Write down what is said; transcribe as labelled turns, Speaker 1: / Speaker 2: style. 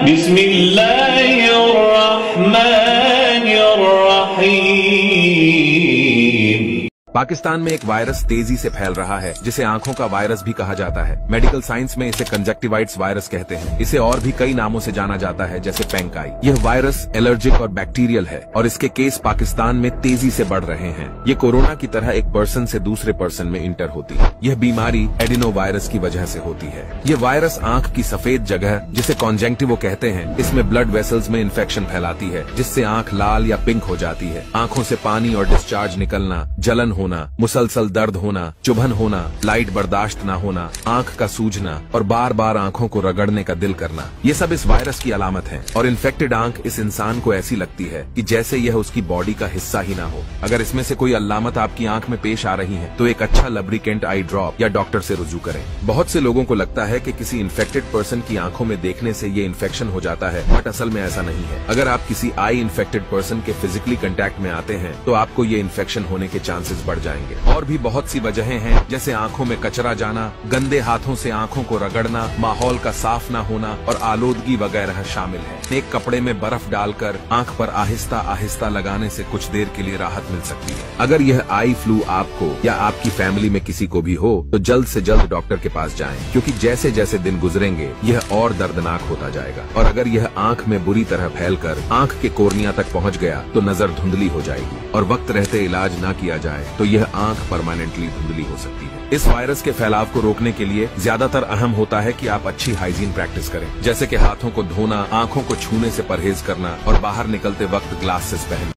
Speaker 1: बिस्मिल्लाहिर्रहमानिर्रहीम।
Speaker 2: पाकिस्तान में एक वायरस तेजी से फैल रहा है जिसे आंखों का वायरस भी कहा जाता है। मेडिकल साइंस में इसे कंजक्टिवाइट्स वायरस कहते हैं। इसे और भी कई नामों से जाना जाता है जैसे पेंकाई। यह वायरस एलर्जिक और बैक्टीरियल है और इसके केस पाकिस्तान में तेजी से बढ़ रहे हैं। ये कोरोना की तरह एक पर्सन से दूसरे पर्सन में इंटर होती है। यह बीमारी एडिनो वायरस की वजह से होती है। यह वायरस आंख की सफेद जगह जिसे कॉन्जेक्टिवा कहते हैं, इसमें ब्लड वेसल्स में इन्फेक्शन फैलाती है जिससे आंख लाल या पिंक हो जाती है। आंखों से पानी और डिस्चार्ज निकलना, जलन होना, मुसलसल दर्द होना, चुभन होना, लाइट बर्दाश्त न होना, आंख का सूजना और बार बार आंखों को रगड़ने का दिल करना, ये सब इस वायरस की अलामत हैं। और इन्फेक्टेड आंख इस इंसान को ऐसी लगती है कि जैसे यह उसकी बॉडी का हिस्सा ही ना हो। अगर इसमें से कोई अलामत आपकी आंख में पेश आ रही है तो एक अच्छा लब्रिकेंट आई ड्रॉप या डॉक्टर से रुजू करें। बहुत से लोगों को लगता है कि किसी इन्फेक्टेड पर्सन की आंखों में देखने से ये इन्फेक्शन हो जाता है, बट असल में ऐसा नहीं है। अगर आप किसी आई इन्फेक्टेड पर्सन के फिजिकली कंटैक्ट में आते हैं तो आपको ये इन्फेक्शन होने के चांसेस बढ़ जाएंगे। और भी बहुत सी वजहें हैं जैसे आंखों में कचरा जाना, गंदे हाथों से आंखों को रगड़ना, माहौल का साफ न होना और आलूदगी वगैरह शामिल है। एक कपड़े में बर्फ डालकर आंख पर आहिस्ता आहिस्ता लगाने से कुछ देर के लिए राहत मिल सकती है। अगर यह आई फ्लू आपको या आपकी फैमिली में किसी को भी हो तो जल्द से जल्द डॉक्टर के पास जाएं, क्योंकि जैसे जैसे दिन गुजरेंगे यह और दर्दनाक होता जाएगा। और अगर यह आंख में बुरी तरह फैलकर आंख के कोर्निया तक पहुंच गया तो नजर धुंधली हो जाएगी और वक्त रहते इलाज न किया जाए तो यह आंख परमानेंटली धुंधली हो सकती है। इस वायरस के फैलाव को रोकने के लिए ज्यादातर अहम होता है कि आप अच्छी हाइजीन प्रैक्टिस करें, जैसे कि हाथों को धोना, आंखों को छूने से परहेज करना और बाहर निकलते वक्त ग्लासेस पहनना।